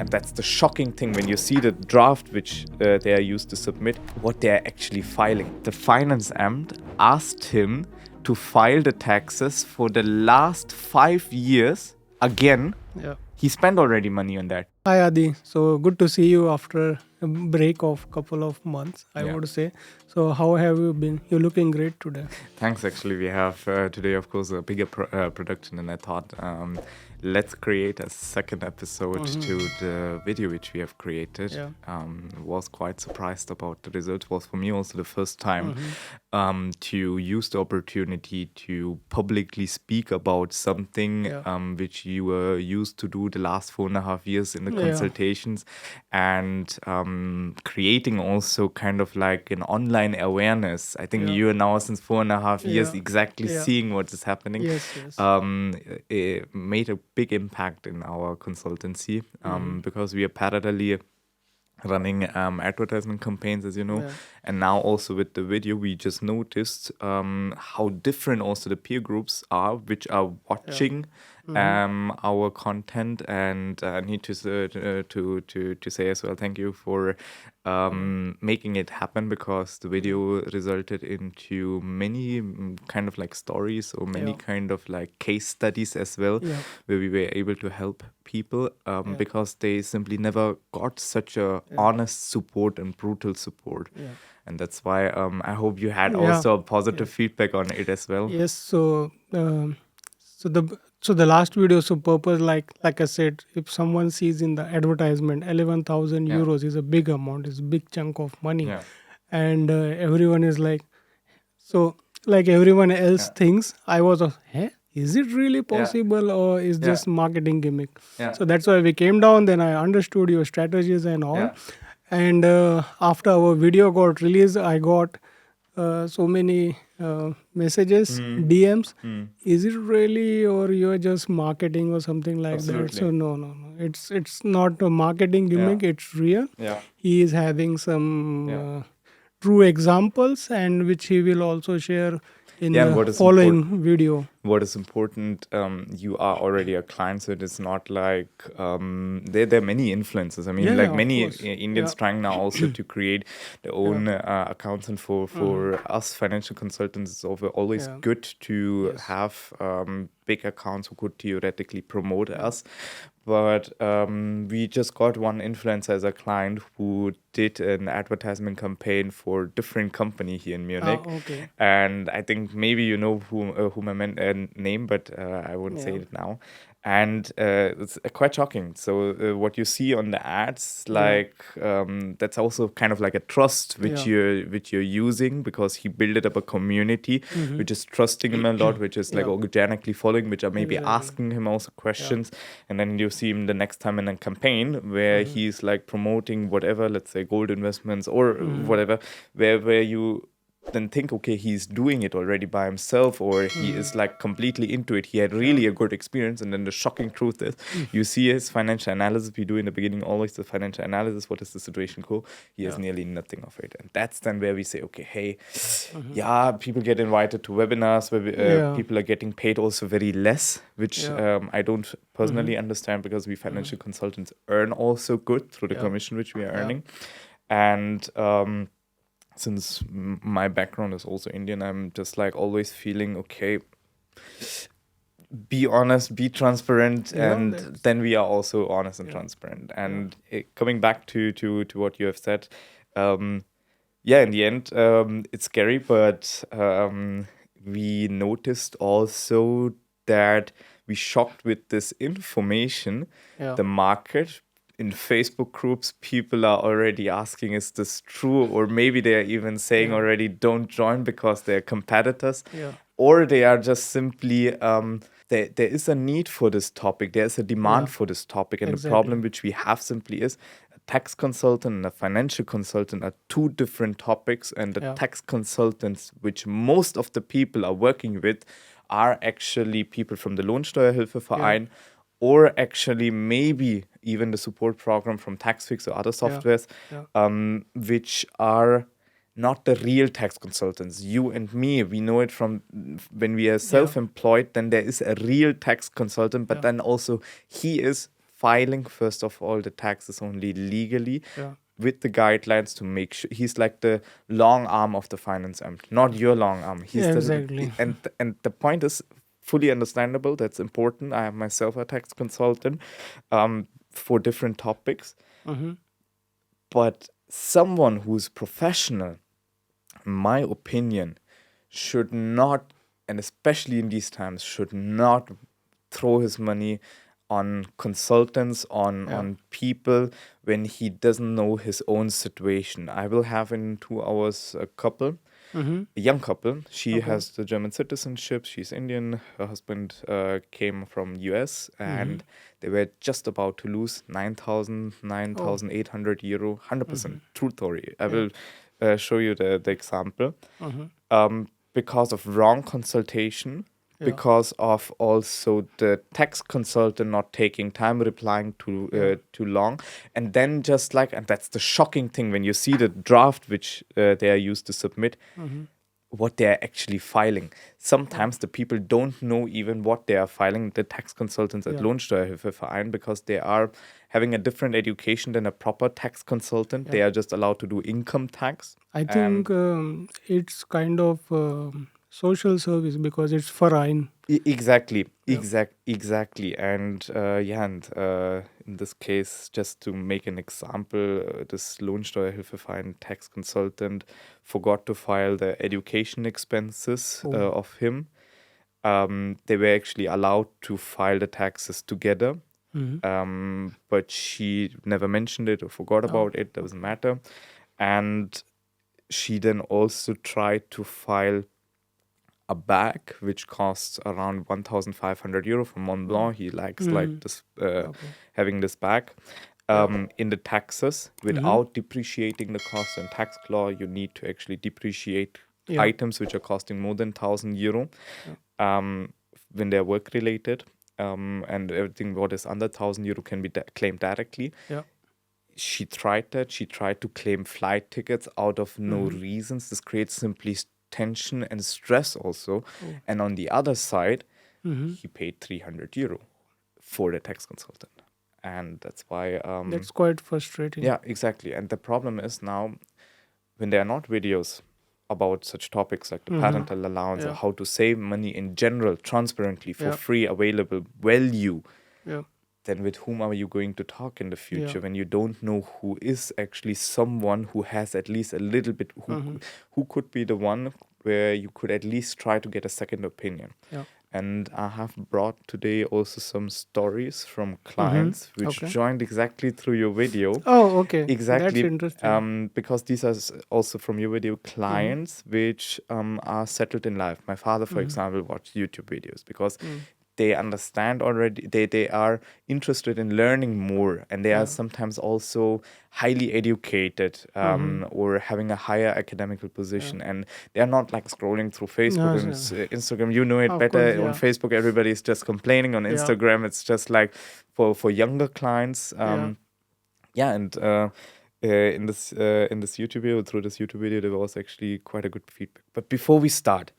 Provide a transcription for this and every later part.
And that's the shocking thing when you see the draft which they are used to submit, what they are actually filing. The Finance Amt asked him to file the taxes for the last 5 years again. Yeah. He spent already money on that. Hi Adi. So good to see you after a break of couple of months, I would say. So how have you been? You're looking great today. Thanks. Actually, we have today, of course, a bigger production, and I thought let's create a second episode to the video which we have created. Was quite surprised about the result. Was for me also the first time to use the opportunity to publicly speak about something which you were used to do the last 4.5 years in the consultations, and creating also kind of like an online awareness. I think you are now since 4.5 years exactly seeing what is happening. It made a big impact in our consultancy because we are parallelly running advertisement campaigns, as you know, and now also with the video, we just noticed how different also the peer groups are, which are watching our content. And I need to say as well, thank you for making it happen, because the video resulted into many kind of like stories or many kind of like case studies as well, where we were able to help people because they simply never got such a honest support and brutal support. And that's why I hope you had also a positive feedback on it as well. Yes. So the last video, so purpose, like I said, if someone sees in the advertisement 11,000 euros is a big amount, is a big chunk of money, and everyone is like, so like everyone else thinks, I was is it really possible, or is just marketing gimmick? So that's why we came down. Then I understood your strategies and all. And after our video got released, I got so many messages, DMs. Is it really, or you're just marketing or something like that? So no. It's not a marketing gimmick. It's real. He is having some true examples, and which he will also share in the following video. What is important, you are already a client, so it is not like there are many influencers. I mean, like many Indians trying now also to create their own accounts, and for us financial consultants, it's always good to have big accounts who could theoretically promote us. But we just got one influencer as a client who did an advertisement campaign for a different company here in Munich. And I think maybe you know whom I meant name, but I wouldn't say it now. And it's quite shocking. So what you see on the ads, like that's also kind of like a trust which you're using, because he built up a community which is trusting him a lot, which is like organically following, which are maybe asking him also questions. And then you see him the next time in a campaign where he's like promoting whatever, let's say gold investments or whatever, where you then think, okay, he's doing it already by himself, or he is like completely into it. He had really a good experience. And then the shocking truth is, you see his financial analysis. We do in the beginning always the financial analysis. What is the situation cool? He has nearly nothing of it. And that's then where we say, okay, hey, people get invited to webinars where people are getting paid also very less, which I don't personally understand, because we financial consultants earn also good through the commission which we are earning. And since my background is also Indian, I'm just like always feeling, okay, be honest, be transparent, and then we are also honest and transparent. And coming back to what you have said, in the end, it's scary, but we noticed also that we shocked with this information, the market. In Facebook groups, people are already asking, is this true? Or maybe they're even saying already, don't join because they're competitors. Or they are just simply, there is a need for this topic. There's a demand for this topic. And the problem which we have simply is, a tax consultant and a financial consultant are two different topics. And the tax consultants, which most of the people are working with, are actually people from the Lohnsteuerhilfeverein, or actually maybe even the support program from TaxFix or other softwares, which are not the real tax consultants. You and me, we know it from when we are self-employed, then there is a real tax consultant, but then also he is filing, first of all, the taxes only legally Yeah. with the guidelines to make sure he's like the long arm of the finance amt, not your long arm. He's Exactly. and the point is fully understandable. That's important. I am myself a tax consultant for different topics. Mm-hmm. But someone who's professional, in my opinion, should not, and especially in these times, should not throw his money on consultants, on people when he doesn't know his own situation. I will have in 2 hours a couple, Mm-hmm. a young couple. She Okay. has the German citizenship. She's Indian. Her husband came from US, and they were just about to lose 9,800 euro, 100% true story. I will show you the example. Because of wrong consultation, because of also the tax consultant not taking time, replying too long, and then just like, and that's the shocking thing when you see the draft which they are used to submit, what they are actually filing. Sometimes the people don't know even what they are filing, the tax consultants at Lohnsteuerhilfeverein, because they are having a different education than a proper tax consultant. They are just allowed to do income tax. I think it's kind of social service because it's Verein. Exactly. And in this case, just to make an example, this Lohnsteuerhilfeverein tax consultant forgot to file the education expenses of him. They were actually allowed to file the taxes together, but she never mentioned it or forgot about it. Doesn't matter. And she then also tried to file a bag which costs around 1,500 euro from Mont Blanc. He likes like this having this bag in the taxes without depreciating the cost. In tax law, you need to actually depreciate items which are costing more than 1,000 euro when they're work related, and everything what is under 1,000 euro can be claimed directly. She tried that. She tried to claim flight tickets out of no reasons. This creates simply tension and stress also. And on the other side, he paid 300 euro for the tax consultant. And that's why... That's quite frustrating. Yeah, exactly. And the problem is now, when there are not videos about such topics like the parental allowance or how to save money in general, transparently, for free, available, value, then with whom are you going to talk in the future when you don't know who is actually someone who has at least a little bit, who could be the one where you could at least try to get a second opinion. And I have brought today also some stories from clients which joined exactly through your video. Oh, okay. Exactly. That's interesting. Because these are also from your video clients which are settled in life. My father, for example, watched YouTube videos because they understand already, they are interested in learning more, and they are sometimes also highly educated or having a higher academical position, and they are not like scrolling through Facebook and Instagram. You know it Of better. course, On Facebook, everybody is just complaining. On Instagram, it's just like for younger clients. In this YouTube video, through this YouTube video, there was actually quite a good feedback. But before we start,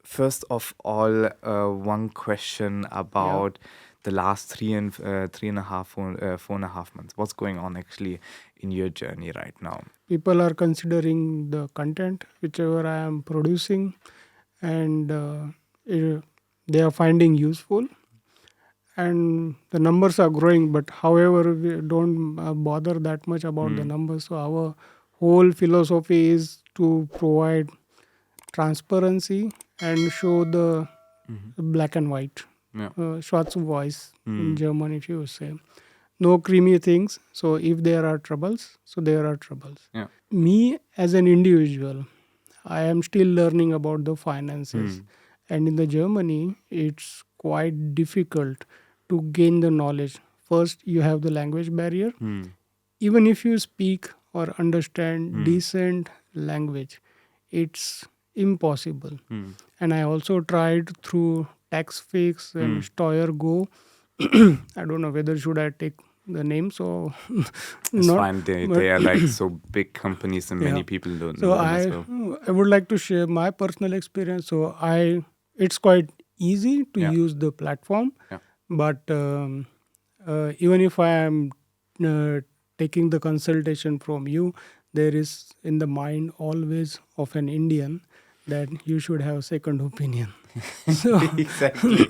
first of all, one question about the last 4.5 months. What's going on actually in your journey right now? People are considering the content whichever I am producing, and they are finding useful. And the numbers are growing, but however, we don't bother that much about the numbers. So our whole philosophy is to provide transparency and show the black and white, schwarz weiß in German, if you say. No creamy things. So if there are troubles, so there are troubles. Me as an individual, I am still learning about the finances. And in the Germany, it's quite difficult to gain the knowledge. First, you have the language barrier. Even if you speak or understand decent language, it's impossible. And I also tried through TaxFix and SteuerGo. I don't know whether should I take the name. So it's fine. They are like so big companies, and many people don't know them as well. I would like to share my personal experience. So it's quite easy to use the platform, but even if I am uh, taking the consultation from you, there is in the mind always of an Indian that you should have second opinion. So Exactly.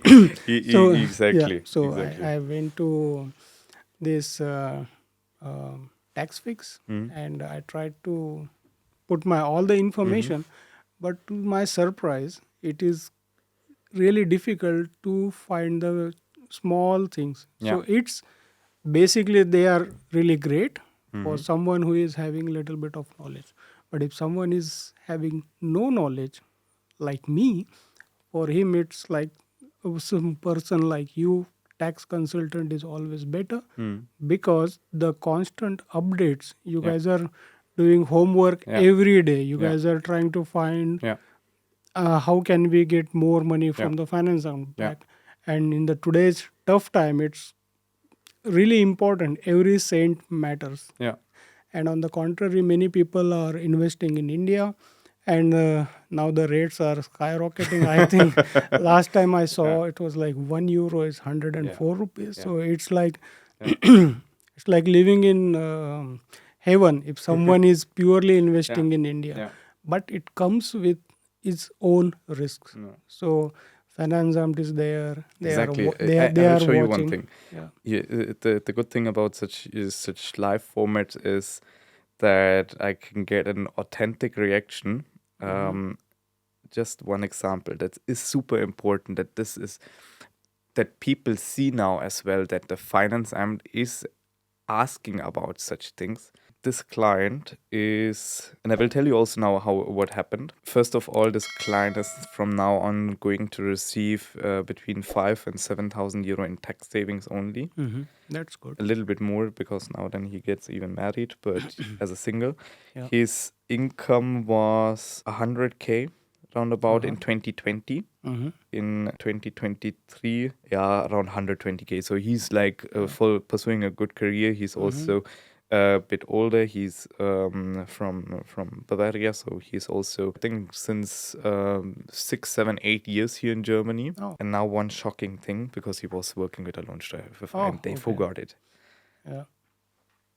so yeah, Exactly. so Exactly. I went to this tax fix, Mm. and I tried to put my all the Mm-hmm. information, but to my surprise, it is really difficult to find the small things. Yeah. So it's basically they are really great for Mm-hmm. someone who is having little bit of knowledge. But if someone is having no knowledge, like me, for him it's like some person like you, tax consultant is always better, Mm. because the constant updates, you Yeah. guys are doing homework Yeah. every day, you Yeah. guys are trying to find Yeah. how can we get more money Yeah. from the finance account Yeah. back. And in the today's tough time, it's really important, every cent matters. Yeah. And on the contrary, many people are investing in India, and now the rates are skyrocketing. I think last time I Yeah. saw it was like €1 is Yeah. 104 rupees. Yeah. So it's like Yeah. it's like living in heaven if someone is purely Yeah. investing in India. Yeah. But it comes with its own risks. No. So finance amt is there. Exactly. They I will are show you one watching. thing. Yeah. The good thing about such live formats is that I can get an authentic reaction. Just one example that is super important, that people see now as well, that the finance amt is asking about such things. This client is, and I will tell you also now what happened. First of all, this client is from now on going to receive between 5 and 7,000 euro in tax savings only. That's good. A little bit more, because now then he gets even married, but as a single. Yeah. His income was 100K roundabout in 2020. In 2023, yeah, around 120K. So he's like full pursuing a good career. He's also a bit older. He's from Bavaria, so he's also, I think, since 6, 7, 8 years here in Germany. Oh. And now one shocking thing, because he was working with a Lohnsteuerverfall, and they okay. forgot it. Yeah.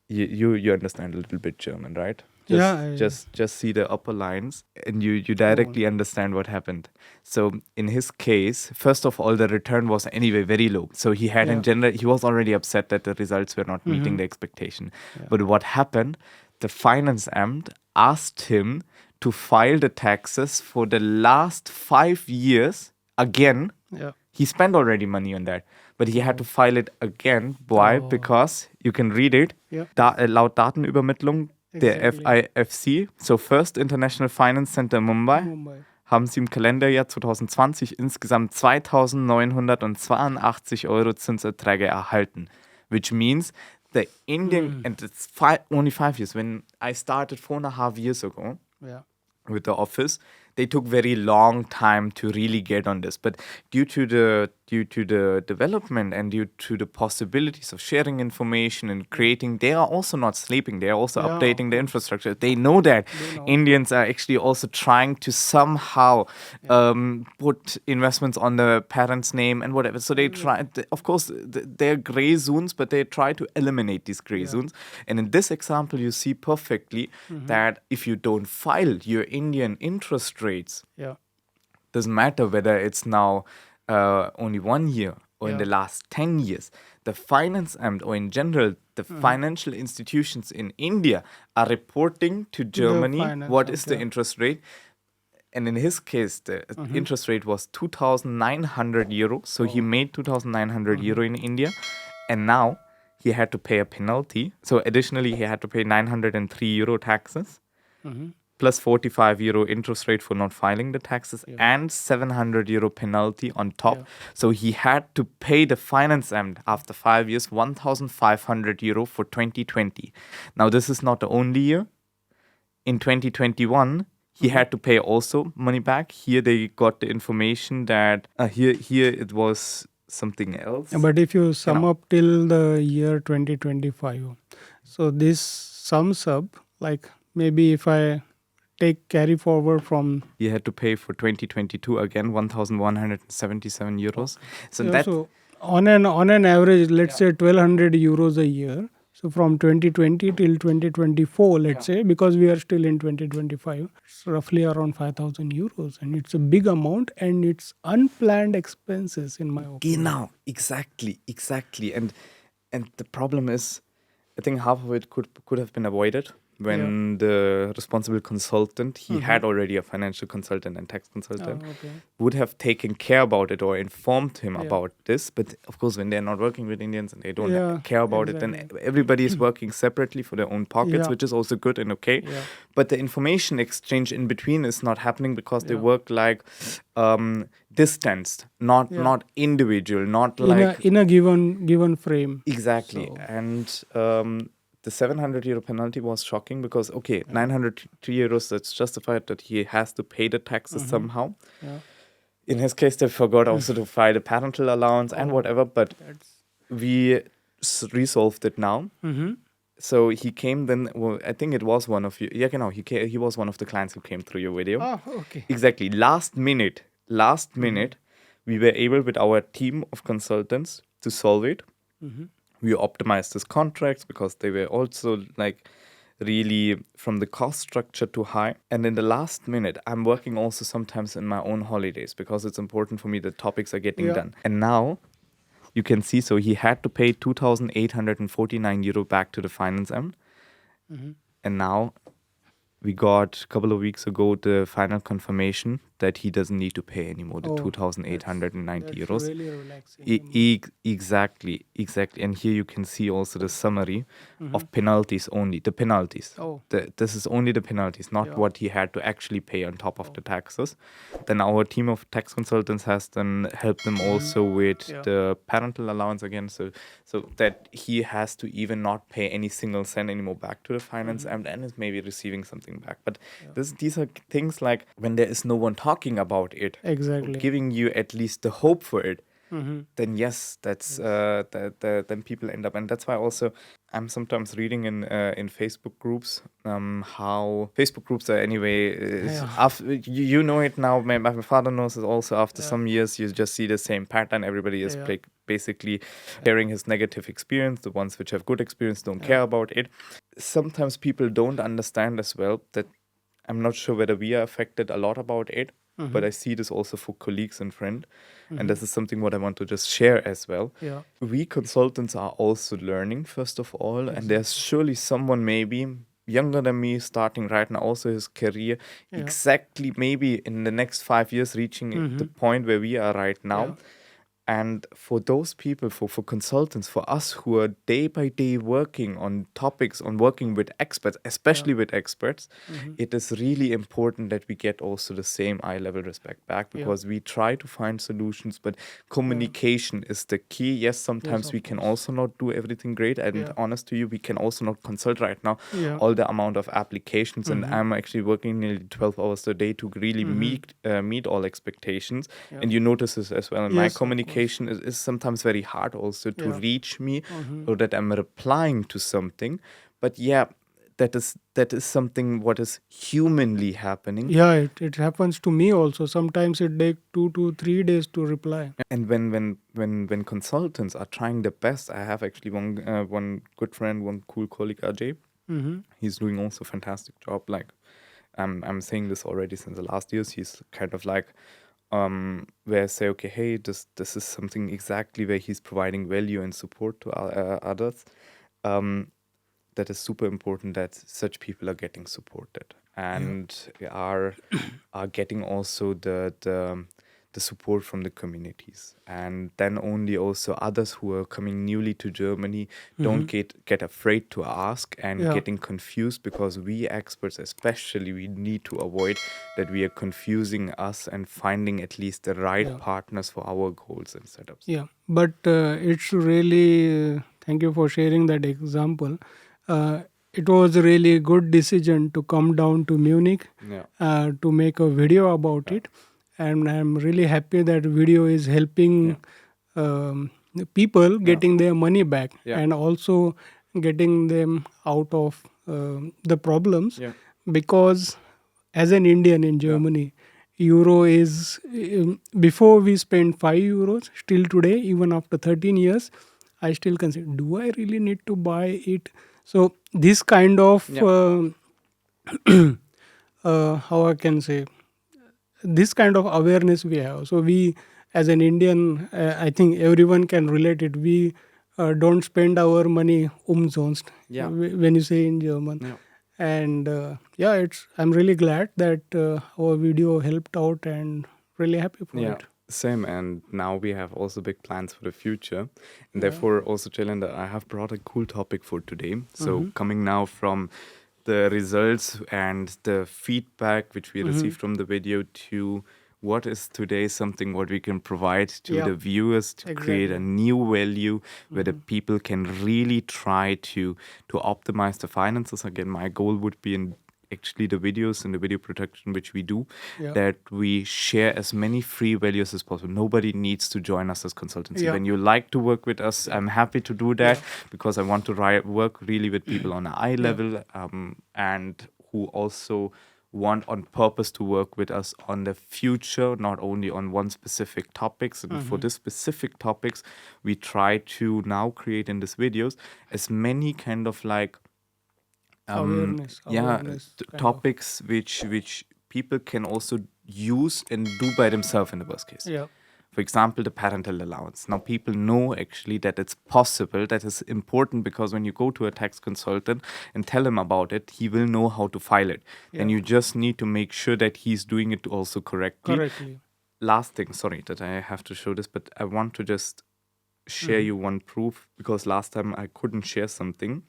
You understand a little bit German, right? Yeah, Just see the upper lines, and you directly understand what happened. So in his case, first of all, the return was anyway very low. So he had in general, he was already upset that the results were not meeting the expectation. But what happened? The finance amt asked him to file the taxes for the last 5 years again. Yeah. He spent already money on that, but he had to file it again. Why? Because you can read it. Yeah. Laut Datenübermittlung der Exactly. FIFC, so First International Finance Center Mumbai, haben sie im Kalenderjahr 2020 insgesamt 2.982 Euro Zinserträge erhalten. Which means the Indian, and it's only 5 years. When I started 4.5 years ago with the office, they took very long time to really get on this. But due to the development and due to the possibilities of sharing information and creating, they are also not sleeping. They are also updating the infrastructure. They know that Indians are actually also trying to somehow put investments on the parents' name and whatever. So they try, of course, they're gray zones, but they try to eliminate these gray zones. And in this example, you see perfectly that if you don't file your Indian interest rates, doesn't matter whether it's now only 1 year or in the last 10 years, the finance amt, or in general, the financial institutions in India are reporting to Germany what is the interest rate. And in his case, the interest rate was 2,900 euro. So he made 2,900 euro in India. And now he had to pay a penalty. So additionally, he had to pay 903 euro taxes. Plus 45 euro interest rate for not filing the taxes, and 700 euro penalty on top. So he had to pay the finance amt after 5 years 1,500 euro for 2020. Now this is not the only year. In 2021, he had to pay also money back. Here they got the information that here it was something else. But if you sum up till the year 2025, so this sums up, like maybe if I take carry forward from, he had to pay for 2022 again 1,177 euros. So yeah, that so On an average, let's say 1,200 euros a year. So from 2020 till 2024, let's say, because we are still in 2025, it's roughly around 5,000 euros, and it's a big amount, and it's unplanned expenses, in my opinion. Genau, exactly. And the problem is, I think half of it could have been avoided when the responsible consultant, he had already a financial consultant and tax consultant, would have taken care about it or informed him about this. But of course, when they're not working with Indians and they don't care about it, then everybody is working separately for their own pockets, which is also good and okay. But the information exchange in between is not happening because they work like distanced, not individual, not like in a given frame. Exactly. So. And the 700 euro penalty was shocking because, 903 euros, that's justified that he has to pay the taxes somehow. In his case, they forgot also to file the parental allowance and whatever, but we resolved it now. So he came then, I think it was one of you. Yeah, genau, he was one of the clients who came through your video. Oh, okay. Exactly. Last minute, we were able with our team of consultants to solve it. We optimized his contracts because they were also like really from the cost structure too high. And in the last minute, I'm working also sometimes in my own holidays because it's important for me that topics are getting done. And now you can see, so he had to pay 2,849 euro back to the finance amt. And now we got a couple of weeks ago the final confirmation that he doesn't need to pay anymore, the 2,890 euros. That's really relaxing. Exactly. And here you can see also the summary of penalties only, the penalties. This is only the penalties, not what he had to actually pay on top of the taxes. Then our team of tax consultants has then helped them also with the parental allowance again, so that he has to even not pay any single cent anymore back to the finance amt and is maybe receiving something back. But these are things like when there is no one talking about it, exactly, giving you at least the hope for it, then yes, that's then people end up, and that's why also I'm sometimes reading in Facebook groups how Facebook groups are anyway. After, you know it now. My father knows it also. After some years, you just see the same pattern. Everybody is basically sharing his negative experience. The ones which have good experience don't care about it. Sometimes people don't understand as well that I'm not sure whether we are affected a lot about it. But I see this also for colleagues and friends. And this is something what I want to just share as well. We consultants are also learning, first of all. And there's surely someone maybe younger than me starting right now also his career. Exactly maybe in the next 5 years reaching the point where we are right now. And for those people, for consultants, for us who are day by day working on topics, on working with experts, especially with experts, it is really important that we get also the same eye-level respect back because we try to find solutions, but communication is the key. Yes, sometimes we can also not do everything great. And honest to you, we can also not consult right now all the amount of applications. And I'm actually working nearly 12 hours a day to really meet all expectations. And you notice this as well in my communication. Is sometimes very hard also to reach me or that I'm replying to something. But that is something what is humanly happening. It happens to me also. Sometimes it takes 2 to 3 days to reply. And when consultants are trying their best, I have actually one good friend, one cool colleague, Ajay. He's doing also a fantastic job. Like I'm saying this already since the last years. He's kind of like where I say, okay, hey, this is something exactly where he's providing value and support to others. That is super important that such people are getting supported and are getting also the support from the communities. And then only also others who are coming newly to Germany don't get afraid to ask and getting confused, because we experts especially, we need to avoid that we are confusing us and finding at least the right partners for our goals and setups. But it's really thank you for sharing that example. It was a really good decision to come down to Munich to make a video about it. And I'm really happy that video is helping people getting their money back and also getting them out of the problems. Because as an Indian in Germany, euro is before we spend 5 euros. Still today, even after 13 years, I still consider, do I really need to buy it? So this kind of how I can say, this kind of awareness we have. So we, as an Indian, I think everyone can relate it. We don't spend our money umsonst, when you say in German. And it's, I'm really glad that our video helped out, and really happy for it. Same, and now we have also big plans for the future, and therefore also, Jailendra, I have brought a cool topic for today. So coming now from the results and the feedback which we received from the video to what is today something what we can provide to the viewers to create a new value where the people can really try to optimize the finances. Again, my goal would be in actually the videos and the video production which we do, that we share as many free values as possible. Nobody needs to join us as consultancy. When you like to work with us, I'm happy to do that, because I want to work really with people on an eye level, and who also want on purpose to work with us on the future, not only on one specific topics. And for this specific topics, we try to now create in these videos as many kind of like awareness topics which people can also use and do by themselves in the worst case. For example, the parental allowance. Now people know actually that it's possible. That is important, because when you go to a tax consultant and tell him about it, he will know how to file it. And you just need to make sure that he's doing it also correctly. Last thing, sorry that I have to show this, but I want to just share you one proof, because last time I couldn't share something.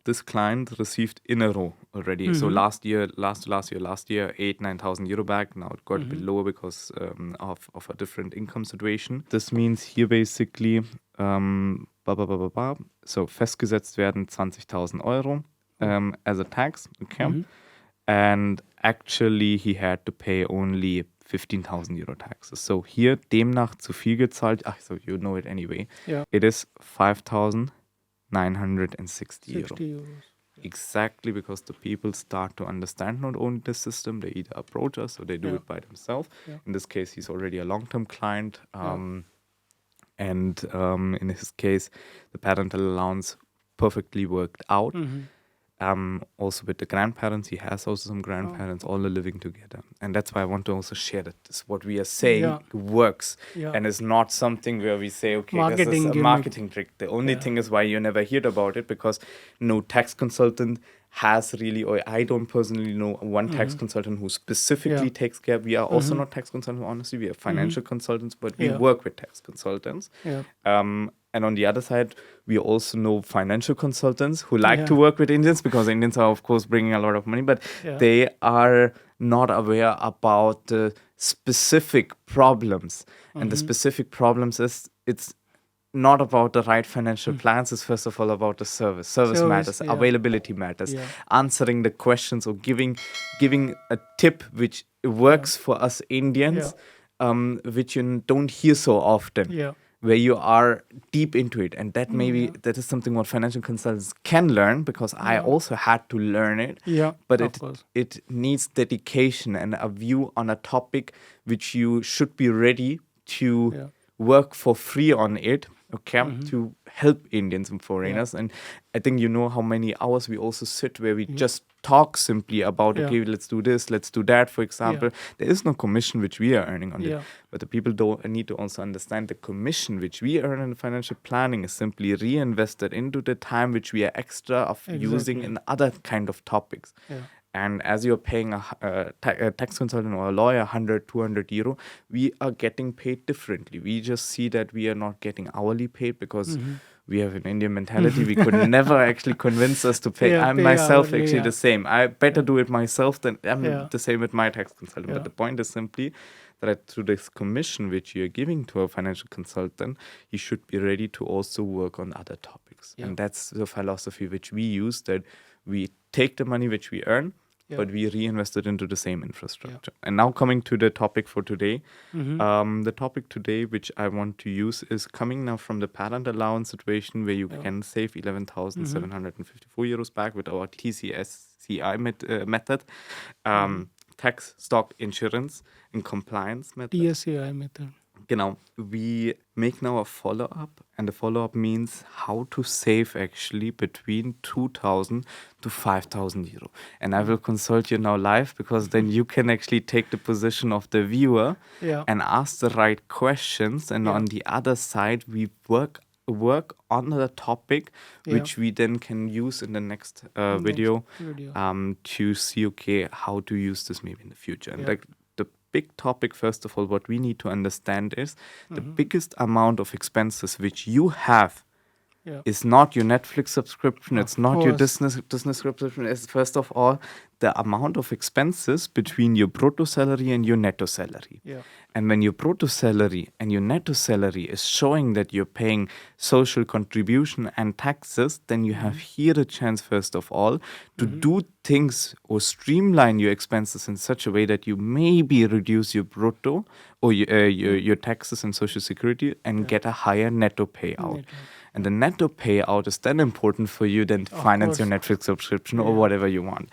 This client received in a row already. So last year, 8,000-9,000 euro back. Now it got a bit lower because of a different income situation. This means here basically so festgesetzt werden 20,000 Euro as a tax, okay? And actually he had to pay only 15,000 euro taxes. So here demnach zu viel gezahlt. So you know it anyway. It is 5,960 euro. Exactly, because the people start to understand not only the system, they either approach us or they do it by themselves. In this case, he's already a long-term client. And in his case, the parental allowance perfectly worked out. Also with the grandparents, he has also some grandparents, all are living together. And that's why I want to also share that this, what we are saying works. And it's not something where we say, okay, this is a marketing trick. The only thing is why you never heard about it, because no tax consultant has really, or I don't personally know one tax consultant who specifically takes care. We are also not tax consultants, honestly. We are financial consultants, but we work with tax consultants. And on the other side, we also know financial consultants who like to work with Indians, because Indians are, of course, bringing a lot of money, but they are not aware about the specific problems. And the specific problems is, it's not about the right financial plans. It's first of all about the service matters, availability matters, answering the questions, or giving a tip which works for us Indians, which you don't hear so often. Where you are deep into it. And that maybe that is something what financial consultants can learn, because I also had to learn it. But it needs dedication and a view on a topic which you should be ready to work for free on it, okay, to help Indians and foreigners. And I think you know how many hours we also sit where we just talk simply about, okay, let's do this, let's do that, for example. There is no commission which we are earning on it. But the people need to also understand the commission which we earn in financial planning is simply reinvested into the time which we are extra of using in other kind of topics. And as you're paying a tax consultant or a lawyer 100, 200 euro, we are getting paid differently. We just see that we are not getting hourly paid, because we have an Indian mentality. We could never actually convince us to pay. I'm myself actually the same. I better do it myself than I'm the same with my tax consultant. But the point is simply that through this commission which you're giving to a financial consultant, you should be ready to also work on other topics. And that's the philosophy which we use, that we take the money which we earn, but we reinvest it into the same infrastructure. And now coming to the topic for today. The topic today which I want to use is coming now from the parent allowance situation, where you can save 11,754 euros back with our TCSCI method. tax, stock, insurance, and compliance method. TSAI method. Genau. We make now a follow-up, and the follow-up means how to save actually between 2,000 to 5,000 euro. And I will consult you now live, because then you can actually take the position of the viewer and ask the right questions. And on the other side, we work on the topic, which we then can use in the next video to see, okay, how to use this maybe in the future. And like the big topic, first of all, what we need to understand is the biggest amount of expenses which you have is not your Netflix subscription, it's not your Disney subscription. It's first of all the amount of expenses between your brutto salary and your netto salary. And when your brutto salary and your netto salary is showing that you're paying social contribution and taxes, then you have here a chance, first of all, to do things or streamline your expenses in such a way that you maybe reduce your brutto or your taxes and social security and get a higher netto payout. And the netto payout is then important for you then to finance your Netflix subscription or whatever you want.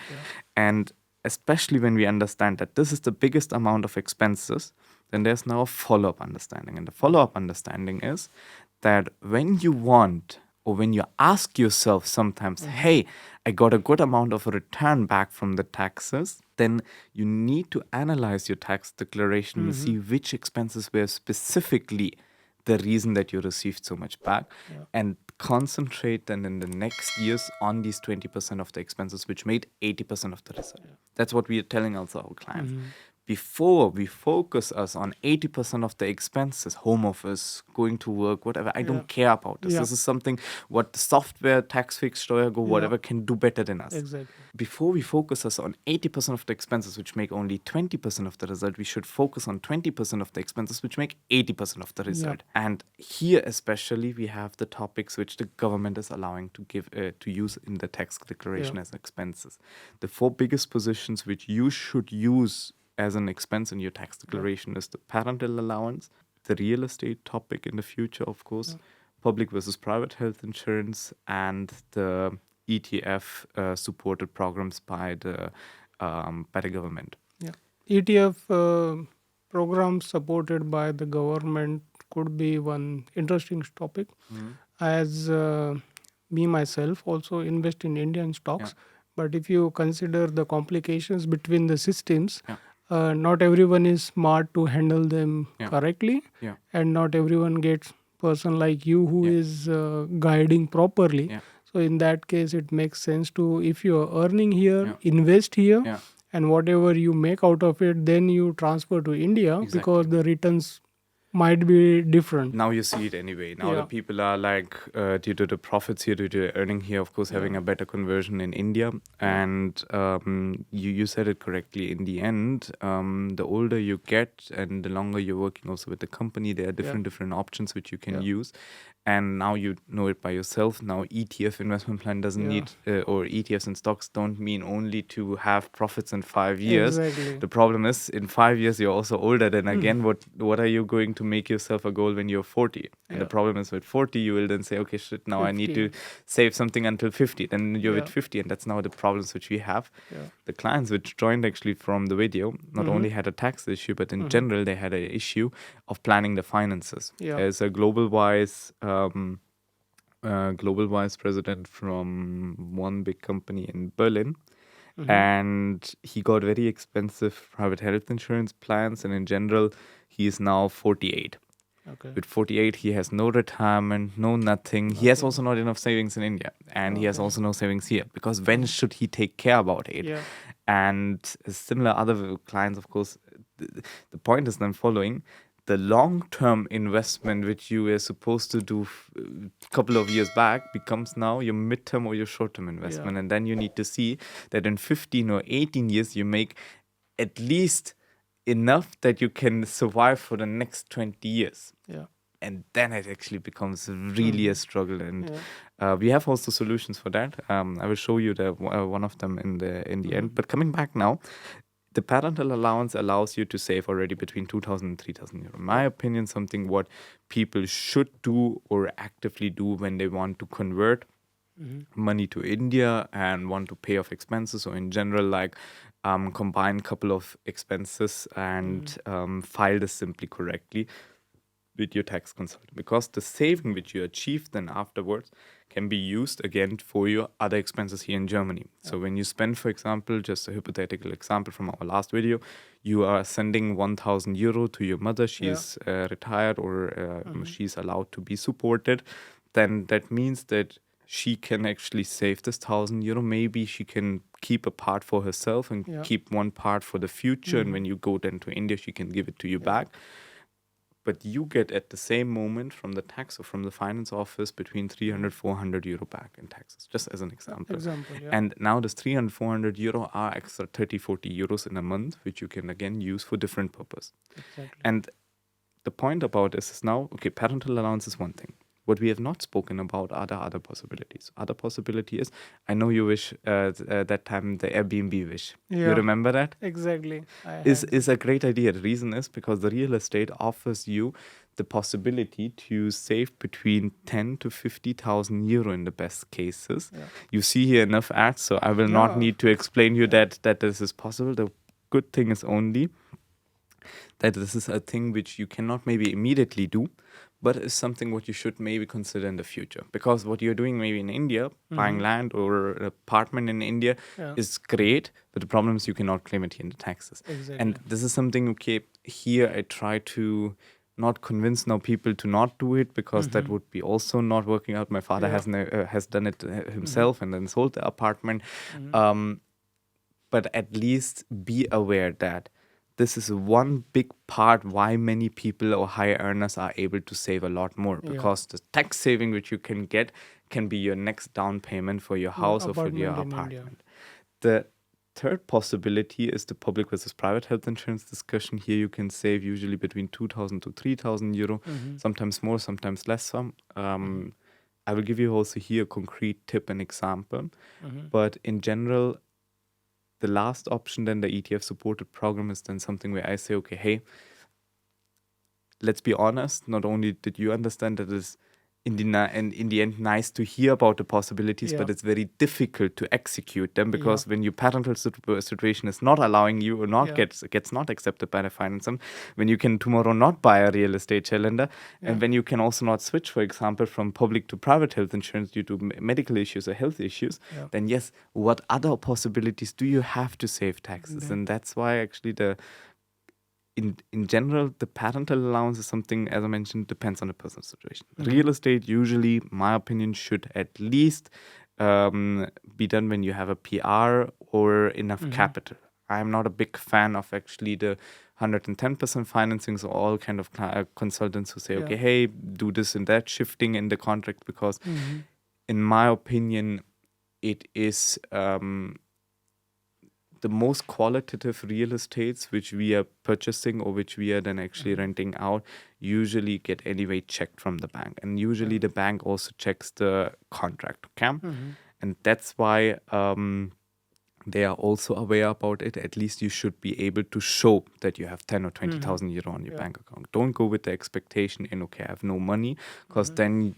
And especially when we understand that this is the biggest amount of expenses, then there's now a follow-up understanding. And the follow-up understanding is that when you want, or when you ask yourself sometimes, hey, I got a good amount of a return back from the taxes, then you need to analyze your tax declaration and see which expenses were specifically the reason that you received so much back, and concentrate then in the next years on these 20% of the expenses which made 80% of the result. That's what we are telling also our clients. Before we focus us on 80% of the expenses, home office, going to work, whatever, I don't care about this. This is something what the software, Taxfix, Steuergo, whatever can do better than us. Exactly. Before we focus us on 80% of the expenses which make only 20% of the result, we should focus on 20% of the expenses which make 80% of the result. And here especially we have the topics which the government is allowing to give to use in the tax declaration as expenses. The 4 biggest positions which you should use as an expense in your tax declaration is the parental allowance, the real estate topic in the future, of course, public versus private health insurance, and the ETF supported programs by the government. ETF programs supported by the government could be one interesting topic. As me myself also invest in Indian stocks, but if you consider the complications between the systems, not everyone is smart to handle them correctly, and not everyone gets person like you who is guiding properly. So in that case, it makes sense to, if you are earning here, invest here, and whatever you make out of it, then you transfer to India, because the returns might be different. Now you see it anyway. Now the people are like, due to the profits here, due to the earning here, of course, having a better conversion in India. And you said it correctly. In the end, the older you get and the longer you're working also with the company, there are different options which you can use. And now you know it by yourself. Now ETF investment plan doesn't need, or ETFs and stocks don't mean only to have profits in 5 years. The problem is in 5 years you're also older. Then again, what are you going to make yourself a goal when you're 40? And the problem is with 40, you will then say, okay, shit, now 50. I need to save something until 50. Then you're with 50, and that's now the problems which we have. The clients which joined actually from the video not only had a tax issue, but in general they had an issue of planning the finances. As a global wise president from one big company in Berlin, and he got very expensive private health insurance plans, and in general he is now 48. With 48 he has no retirement, no nothing. He has also not enough savings in India, and he has also no savings here, because when should he take care about it? And similar other clients, of course, the point is then following. The long-term investment which you were supposed to do a couple of years back becomes now your midterm or your short-term investment. And then you need to see that in 15 or 18 years, you make at least enough that you can survive for the next 20 years. And then it actually becomes really a struggle. And we have also solutions for that. I will show you one of them in the end. But coming back now, the parental allowance allows you to save already between 2,000 and 3,000 euro. In my opinion, something what people should do or actively do when they want to convert money to India and want to pay off expenses, or in general, like combine a couple of expenses and file this simply correctly with your tax consultant, because the saving which you achieve then afterwards can be used again for your other expenses here in Germany. So when you spend, for example, just a hypothetical example from our last video, you are sending 1,000 euro to your mother, she's retired, or she's allowed to be supported, then that means that she can actually save this 1,000 euro. Maybe she can keep a part for herself and keep one part for the future. And when you go then to India, she can give it to you back. But you get at the same moment from the tax or from the finance office between 300, 400 euro back in taxes, just as an example. And now this 300, 400 euro are extra 30, 40 euros in a month, which you can again use for different purpose. And the point about this is now, okay, parental allowance is one thing. What we have not spoken about are the other possibilities. Other possibility is, I know you wish that time the Airbnb wish. You remember that? Exactly. Is a great idea. The reason is because the real estate offers you the possibility to save between 10 to 50,000 euro in the best cases. You see here enough ads, so I will not need to explain you that this is possible. The good thing is only that this is a thing which you cannot maybe immediately do, but is something what you should maybe consider in the future. Because what you're doing maybe in India, buying land or an apartment in India is great, but the problem is you cannot claim it here in the taxes. And this is something, okay, here I try to not convince now people to not do it, because that would be also not working out. My father has done it himself and then sold the apartment. But at least be aware that this is one big part why many people or high earners are able to save a lot more, because the tax saving which you can get can be your next down payment for your house or for your apartment. The third possibility is the public versus private health insurance discussion. Here you can save usually between 2,000 to 3,000 euro, sometimes more, sometimes less. I will give you also here a concrete tip and example. But in general, the last option, then the ETF supported program, is then something where I say, okay, hey, let's be honest. Not only did you understand that it's in the end nice to hear about the possibilities, but it's very difficult to execute them, because when your parental situation is not allowing you or not gets not accepted by the finance, when you can tomorrow not buy a real estate cylinder, and when you can also not switch, for example, from public to private health insurance due to medical issues or health issues, then yes, what other possibilities do you have to save taxes? And that's why actually in general, the parental allowance is something, as I mentioned, depends on the person's situation. Real estate, usually, my opinion, should at least be done when you have a PR or enough capital. I'm not a big fan of actually the 110% financing, so all kind of consultants who say, okay, hey, do this and that, shifting in the contract, because in my opinion, it is the most qualitative real estates which we are purchasing or which we are then actually renting out usually get anyway checked from the bank. And usually the bank also checks the contract, okay? And that's why they are also aware about it. At least you should be able to show that you have 10 or 20,000 euro on your bank account. Don't go with the expectation in, okay, I have no money, because then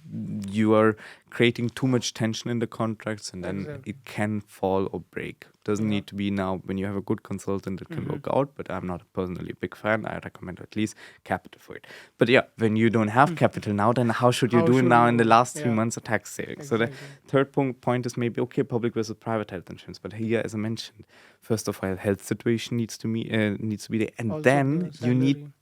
you are creating too much tension in the contracts, and then it can fall or break. Doesn't need to be now. When you have a good consultant, it can work out, but I'm not personally a big fan. I recommend at least capital for it. But yeah, when you don't have capital now, then how should you do it now in the last 3 months of tax savings? So the third point is maybe, okay, public versus private health insurance. But here, as I mentioned, first of all, health situation needs to be there. And also then you need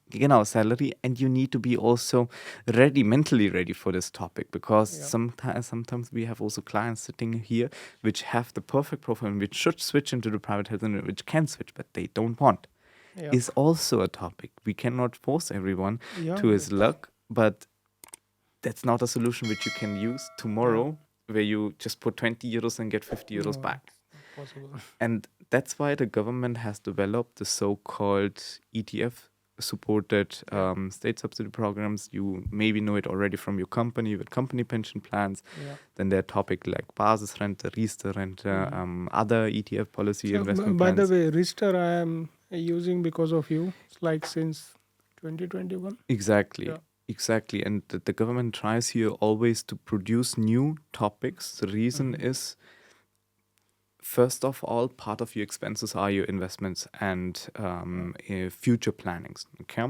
salary, and you need to be also mentally ready for this topic, because sometimes we have also clients sitting here which have the perfect profile, which should switch into the private health, and which can switch, but they don't want. Is also a topic. We cannot force everyone to his luck, but that's not a solution which you can use tomorrow, where you just put 20 euros and get 50 euros back. Possible. And that's why the government has developed the so-called ETF supported state subsidy programs. You maybe know it already from your company with company pension plans. Then there are topics like Basisrente, Riester-Rente, other ETF policy investment plans. By the way, Riester I am using because of you. It's like since 2021. Exactly. Exactly. And the government tries here always to produce new topics. The reason is, first of all, part of your expenses are your investments and future plannings. Okay.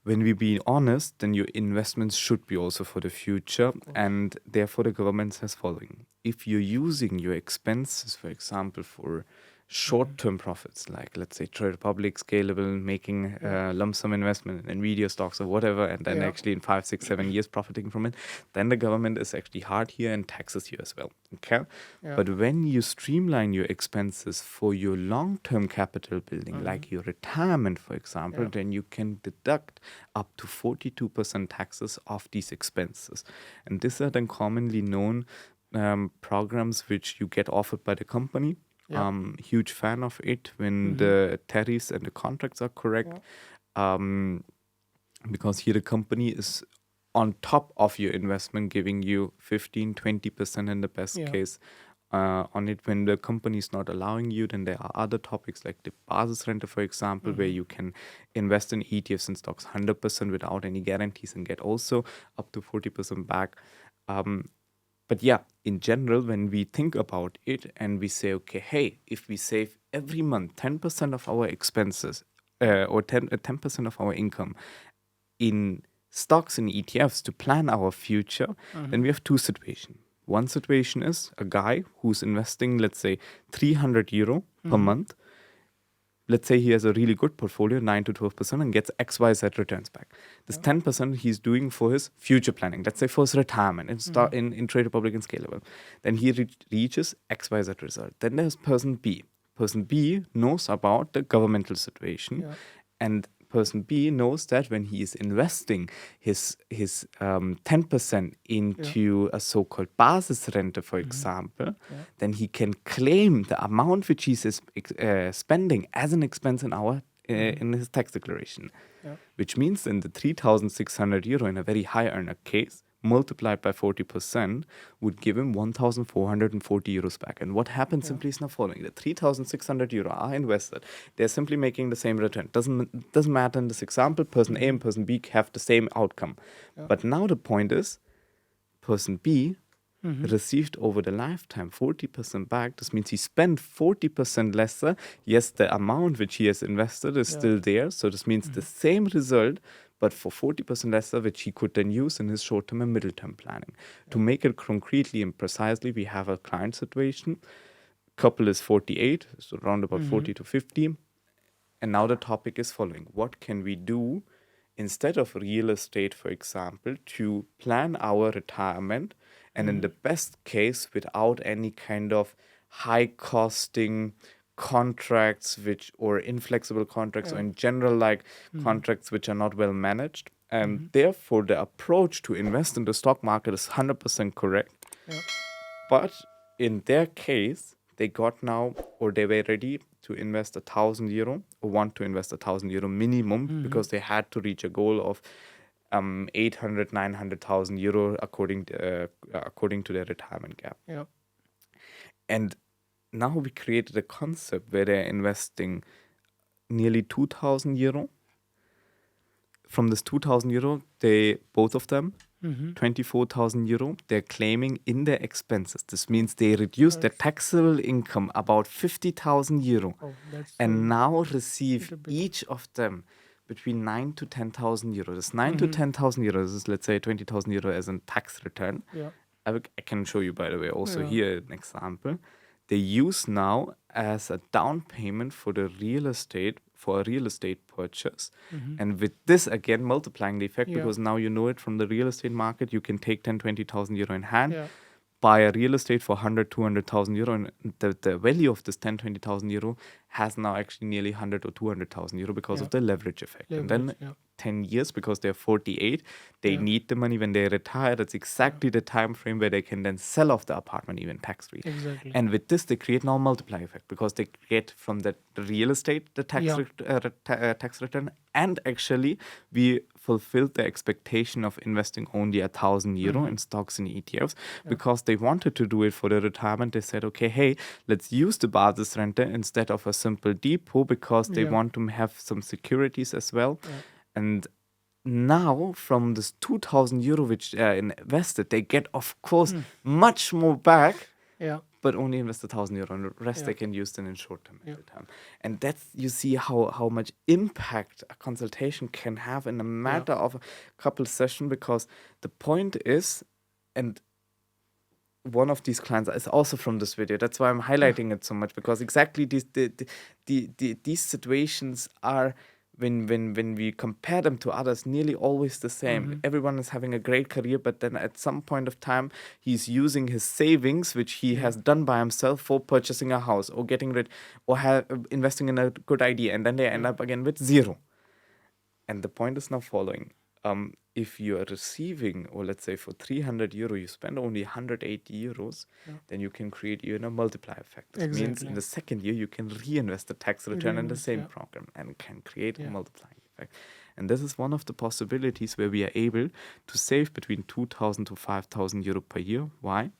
When we be honest, then your investments should be also for the future, and therefore the government says following: if you're using your expenses, for example, for short-term profits, like let's say Trade Republic, scalable, making lump sum investment in Nvidia stocks or whatever, and then actually in 5, 6, 7 years profiting from it, then the government is actually hard here and taxes you as well. Okay. But when you streamline your expenses for your long-term capital building, like your retirement, for example, then you can deduct up to 42% taxes off these expenses. And these are then commonly known programs which you get offered by the company. Huge fan of it when the tariffs and the contracts are correct. Because here the company is on top of your investment, giving you 15-20% in the best case on it. When the company is not allowing you, then there are other topics like the Basisrente, for example, where you can invest in ETFs and stocks 100% without any guarantees and get also up to 40% back. But yeah, in general, when we think about it and we say, okay, hey, if we save every month 10% of our expenses or 10% of our income in stocks and ETFs to plan our future, then we have two situations. One situation is a guy who's investing, let's say, 300 euro per month. Let's say he has a really good portfolio, 9 to 12%, and gets XYZ returns back. This 10% he's doing for his future planning, let's say for his retirement in Trade Republic and Scalable. Then he reaches XYZ result. Then there's person B. Person B knows about the governmental situation. And person B knows that when he is investing his 10% into a so-called Basisrente, for example, then he can claim the amount which he's spending as an expense in his tax declaration. Which means then the 3,600 euro in a very high earner case multiplied by 40% would give him 1,440 euros back. And what happens simply is now following: the 3,600 euro are invested. They're simply making the same return. Doesn't matter in this example, person A and person B have the same outcome. But now the point is, person B received over the lifetime 40% back. This means he spent 40% lesser. Yes, the amount which he has invested is still there. So this means the same result, but for 40% lesser, which he could then use in his short-term and middle-term planning. To make it concretely and precisely, we have a client situation. Couple is 48, so around about 40 to 50. And now the topic is following: what can we do instead of real estate, for example, to plan our retirement, and in the best case, without any kind of high-costing contracts or inflexible contracts, or in general, like contracts which are not well managed. And therefore, the approach to invest in the stock market is 100% correct. But in their case, they got now, or they were ready to invest 1,000 euro, or want to invest 1,000 euro minimum, because they had to reach a goal of 800, 900,000 euro according to their retirement gap. And now we created a concept where they're investing nearly 2,000 euro. From this 2,000 euro, both of them, 24,000 euro, they're claiming in their expenses. This means they reduce their taxable income about 50,000 euro, and now receive each of them between 9 to 10,000 euros. This 9 to 10,000 euros is, let's say, 20,000 euro as a tax return. I can show you, by the way, also here an example. They use now as a down payment for a real estate purchase. And with this, again, multiplying the effect, because now you know it from the real estate market, you can take 10, 20,000 euro in hand, buy a real estate for 100, 200,000 euro, and the value of this 10, 20,000 euro has now actually nearly 100 or 200,000 euro because of the leverage effect. And then 10 years, because they're 48, they need the money when they retire. That's exactly the time frame where they can then sell off the apartment even tax-free. And with this, they create now a multiplier effect, because they get from the real estate the tax return, and actually we fulfilled the expectation of investing only 1,000 euro in stocks and ETFs, because they wanted to do it for their retirement. They said, okay, hey, let's use the Basisrente instead of a simple depot, because they want to have some securities as well. And now from this 2,000 euro which invested, they get, of course, much more back. Yeah. But only invest 1,000 euro, and the rest they can use then in short term every time. And that's, you see how much impact a consultation can have in a matter of a couple sessions, because the point is, and one of these clients is also from this video. That's why I'm highlighting it so much, because exactly these situations are, when we compare them to others, nearly always the same. Everyone is having a great career, but then at some point of time, he's using his savings, which he has done by himself, for purchasing a house or getting rid, or investing in a good idea, and then they end up again with zero. And the point is now following. If you are receiving, or let's say for 300 euro, you spend only 180 euros, then you can create even a multiplier effect. This means in the second year, you can reinvest the tax return in the same program and can create a multiplying effect. And this is one of the possibilities where we are able to save between 2,000 to 5,000 euro per year. Why?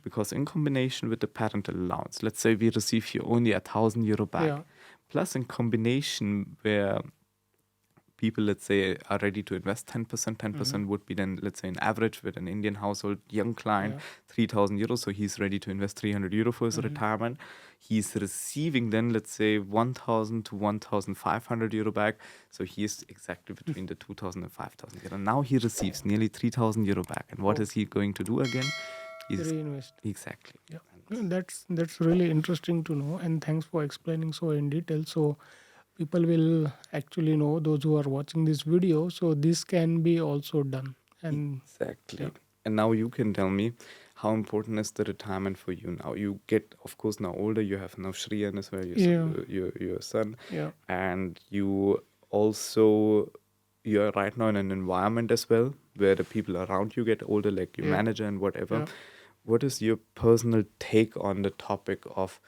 Because in combination with the parental allowance, let's say we receive here only 1,000 euro back, plus in combination where people, let's say, are ready to invest 10%. 10% would be then, let's say, an average with an Indian household, young client, 3,000 euros. So he's ready to invest 300 euro for his retirement. He's receiving then, let's say, 1,000 to 1,500 euro back. So he is exactly between the 2,000 and 5,000 euro. Now he receives nearly 3,000 euro back. And what is he going to do again? He's reinvest. Exactly. Yeah. That's really interesting to know. And thanks for explaining so in detail. So people will actually know, those who are watching this video, so this can be also done. And exactly. And now you can tell me, how important is the retirement for you now? You get, of course, now older. You have now Shriyan as well, your son. And you also, you're right now in an environment as well where the people around you get older, like your manager and whatever. What is your personal take on the topic of,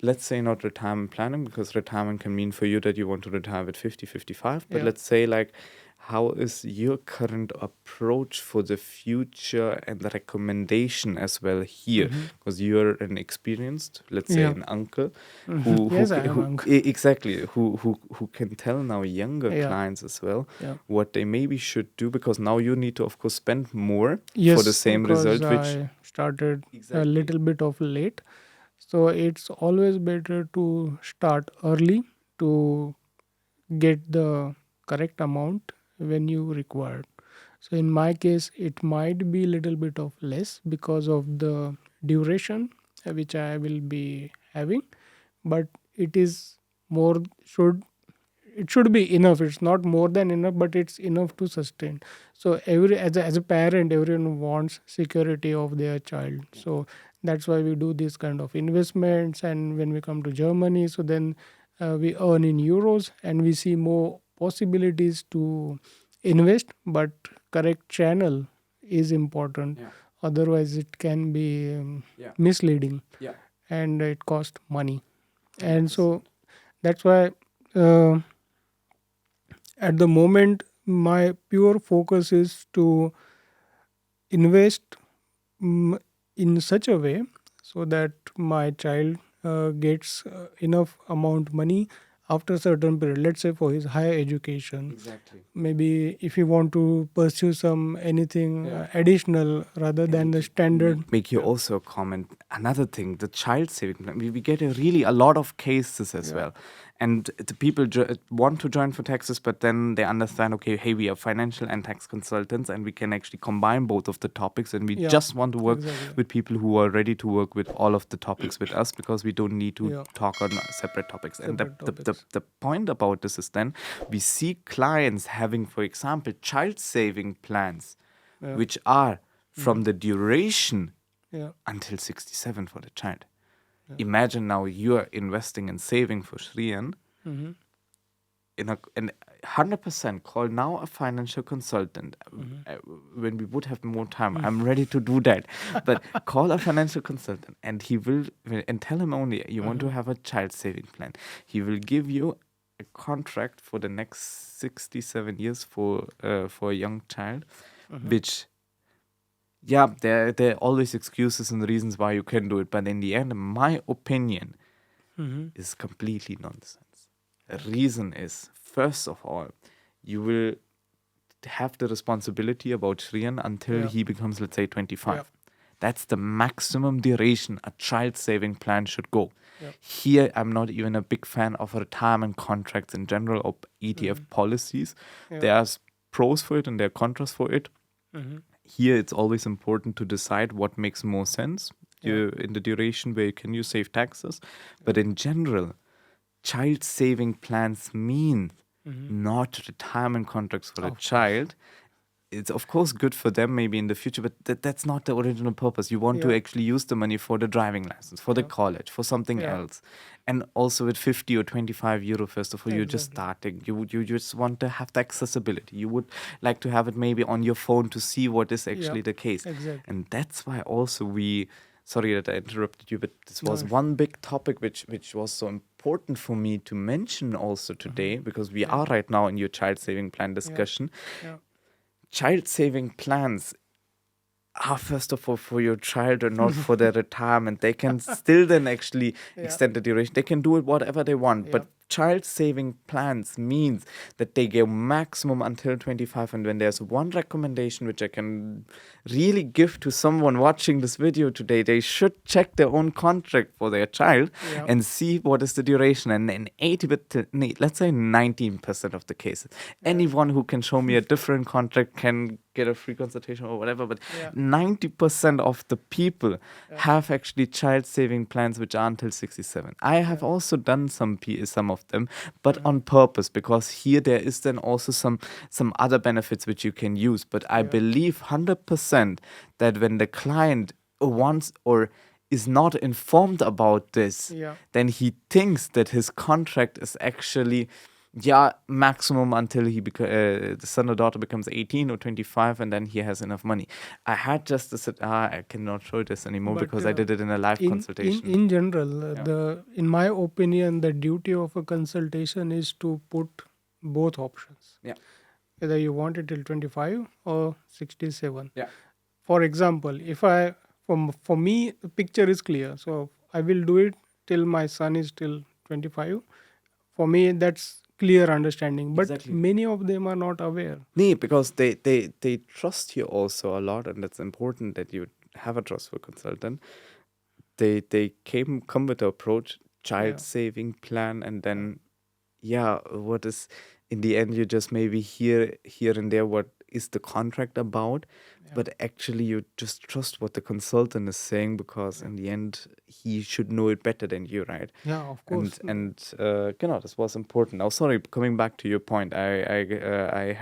let's say, not retirement planning, because retirement can mean for you that you want to retire at 50, 55. But let's say, like, how is your current approach for the future and the recommendation as well here? Because you're an experienced, let's say, an uncle who exactly, who can tell now younger clients as well what they maybe should do, because now you need to, of course, spend more for the same result. Which I started a little bit of late. So it's always better to start early to get the correct amount when you require. So in my case, it might be a little bit of less because of the duration which I will be having, but it is more, it should be enough. It's not more than enough, but it's enough to sustain. So as a parent, everyone wants security of their child. So that's why we do this kind of investments. And when we come to Germany, so then we earn in euros and we see more possibilities to invest, but correct channel is important. Otherwise it can be misleading and it costs money. 100%. And so that's why at the moment my pure focus is to invest in such a way so that my child gets enough amount money after a certain period, let's say for his higher education. Exactly. Maybe if you want to pursue some anything additional rather than the standard. Make you also comment another thing, the child saving plan. We get a lot of cases as well. And the people want to join for taxes, but then they understand, okay, hey, we are financial and tax consultants and we can actually combine both of the topics, and we just want to work with people who are ready to work with all of the topics with us, because we don't need to talk on separate topics. And the point about this is then we see clients having, for example, child saving plans, which are from the duration until 67 for the child. Imagine now you are investing and saving for Shriyan. In 100% call now a financial consultant. When we would have more time, I'm ready to do that. But call a financial consultant, and he will, and tell him only you want to have a child saving plan. He will give you a contract for the next 67 years for a young child, which. Yeah, there are always excuses and reasons why you can do it. But in the end, my opinion is completely nonsense. The reason is, first of all, you will have the responsibility about Shriyan until he becomes, let's say, 25. That's the maximum duration a child saving plan should go. Here, I'm not even a big fan of retirement contracts in general or ETF policies. There are pros for it and there are contras for it. Here, it's always important to decide what makes more sense in the duration where can you save taxes. But in general, child saving plans mean not retirement contracts for a child. It's of course good for them maybe in the future, but that's not the original purpose. You want to actually use the money for the driving license, for the college, for something else. And also with 50 or 25 euro, first of all, you're just starting. You just want to have the accessibility. You would like to have it maybe on your phone to see what is actually the case. And that's why also sorry that I interrupted you, but this was one big topic which was so important for me to mention also today, because we are right now in your child saving plan discussion. Child saving plans are first of all for your child and not for their retirement. They can still then actually extend the duration. They can do it whatever they want. But child saving plans means that they go maximum until 25. And when there's one recommendation which I can really give to someone watching this video today, they should check their own contract for their child and see what is the duration. And in let's say 19% of the cases, anyone who can show me a different contract can get a free consultation or whatever, but 90% of the people have actually child saving plans which are until 67. I have also done some of them, but on purpose, because here there is then also some other benefits which you can use. But I believe 100% that when the client wants or is not informed about this, then he thinks that his contract is actually maximum until the son or daughter becomes 18 or 25, and then he has enough money. I had just said, I cannot show this anymore, because I did it in a live consultation. In general, in my opinion, the duty of a consultation is to put both options. Whether you want it till 25 or 67. For example, if for me, the picture is clear. So I will do it till my son is till 25. For me, that's clear understanding, but many of them are not aware. Because they trust you also a lot, and it's important that you have a trustful consultant. They come with the approach, child saving plan, and then what is in the end you just maybe here and there what is the contract about, but actually you just trust what the consultant is saying, because in the end he should know it better than you, right? Of course. And this was important. Now, sorry, coming back to your point, I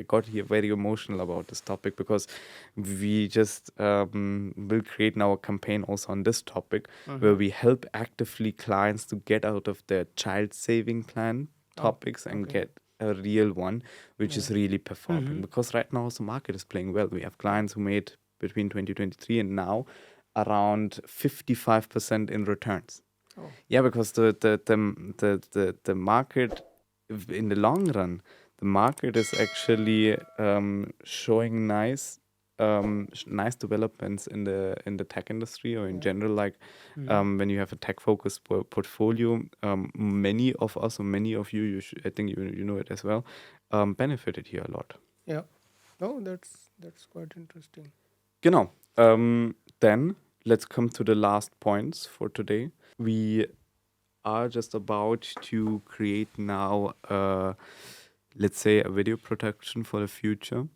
got here very emotional about this topic, because we just will create now a campaign also on this topic, where we help actively clients to get out of their child saving plan topics and get a real one which is really performing, because right now the market is playing well. We have clients who made between 2023 and now around 55% in returns. Because the market in the long run, the market is actually showing nice developments in the tech industry, or in general, like when you have a tech focused portfolio, many of us, or many of you, I think you know it as well, benefited here a lot. That's quite interesting. Genau. Then let's come to the last points for today. We are just about to create now let's say a video production for the future,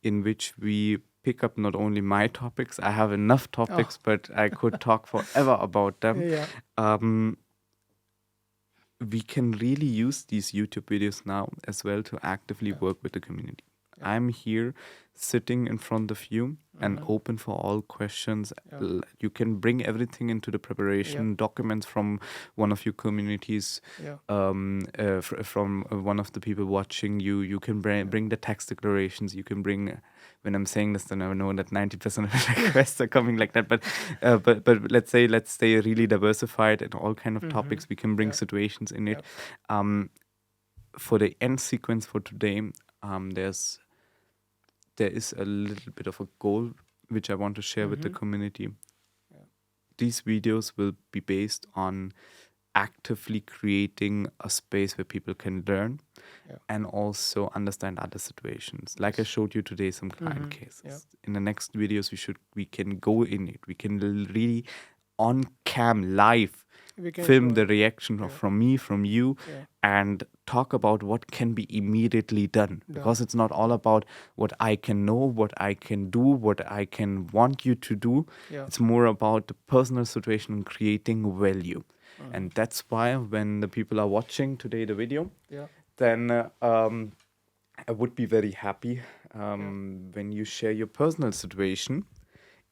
in which we pick up not only my topics. I have enough topics, but I could talk forever about them. We can really use these YouTube videos now as well to actively work with the community. I'm here sitting in front of you and open for all questions. You can bring everything into the preparation, documents from one of your communities, from one of the people watching you. You can bring the tax declarations. You can bring, when I'm saying this, then I know that 90% of the requests are coming like that. But let's stay really diversified in all kind of topics. We can bring situations in it. For the end sequence for today, there is a little bit of a goal which I want to share with the community. These videos will be based on actively creating a space where people can learn Yeah. and also understand other situations. Like I showed you today, some client cases. Yeah. In the next videos, we can go in it. We can really on cam live We can film show the it. reaction from me, from you, Yeah. and talk about what can be immediately done. Because it's not all about what I can know, what I can do, what I can want you to do. Yeah. It's more about the personal situation and creating value. And that's why when the people are watching today the video, Yeah. then I would be very happy when you share your personal situation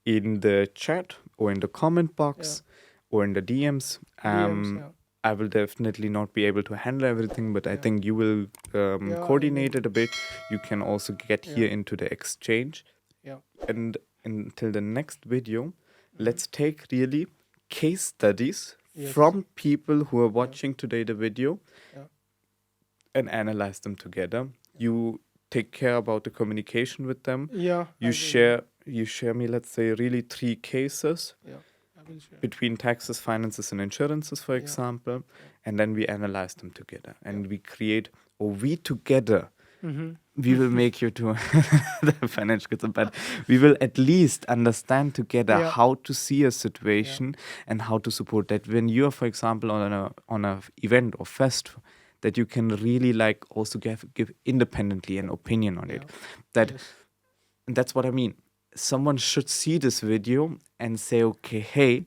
in the chat or in the comment box or in the DMs. Yeah. I will definitely not be able to handle everything, but I think you will Yeah, I coordinate it a bit. You can also get here Yeah. into the exchange. Yeah. And until the next video, let's take really case studies Yes. from people who are watching today the video Yeah. and analyze them together. You take care about the communication with them. Yeah. I You will. share me, let's say, really 3 cases Yeah. I will share. between taxes, finances, and insurances, for example, and then we analyze them together and we create, or we together, we will make you to the financial concept, but we will at least understand together Yeah. how to see a situation and how to support that. When you are, for example, on a event or fest, that you can really like also give independently an opinion on it. That and that's what I mean. Someone should see this video and say, okay, hey,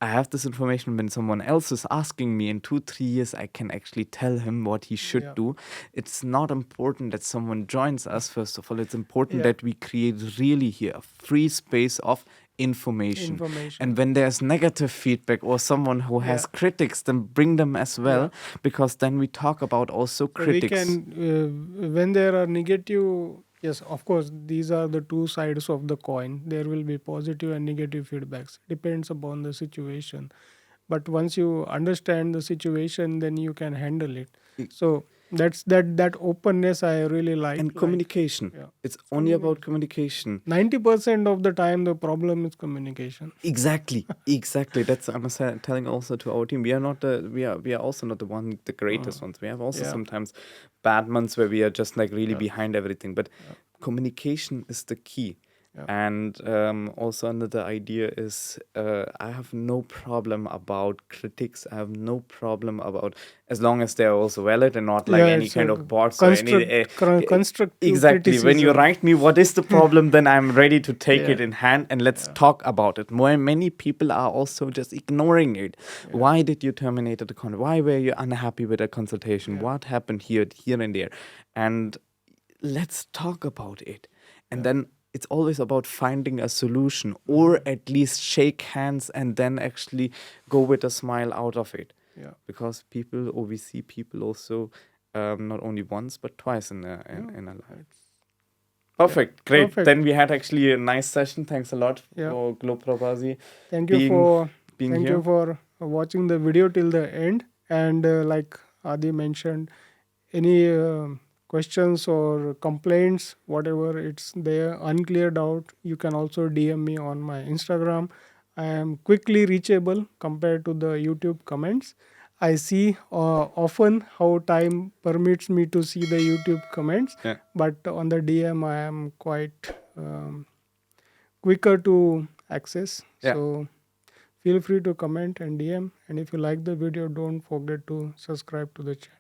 I have this information. When someone else is asking me in 2-3 years, I can actually tell him what he should do. It's not important that someone joins us, first of all. It's important that we create really here a free space of information. And when there's negative feedback or someone who has critics, then bring them as well, because then we talk about also critics. We can, when there are negative, yes, of course, these are the two sides of the coin. There will be positive and negative feedbacks. Depends upon the situation. But once you understand the situation, then you can handle it. So that's that openness I really like. And communication. It's only about communication. 90% of the time, the problem is communication. Exactly. That's I'm telling also to our team. We are also not the greatest ones. We have also sometimes bad months where we are just like really behind everything. But communication is the key. And also another idea is I have no problem about critics. I have no problem about, as long as they're also valid and not like any kind of bots or any constructive exactly. When you criticism. write me what is the problem, then I'm ready to take it in hand and let's talk about it. Many people are also just ignoring it. Why did you terminate the contract? Why were you unhappy with the consultation? What happened here and there? And let's talk about it. And then it's always about finding a solution, or at least shake hands and then actually go with a smile out of it. Because people, or we see people also not only once but twice in a life. Perfect, great. Perfect. Then we had actually a nice session. Thanks a lot for Globe Pravasi. Thank you for watching the video till the end. And like Adi mentioned, any questions or complaints, whatever it's there, unclear doubt, you can also DM me on my Instagram. I am quickly reachable compared to the YouTube comments. I see often how time permits me to see the YouTube comments, but on the DM I am quite quicker to access. So feel free to comment and DM. And if you like the video, don't forget to subscribe to the channel.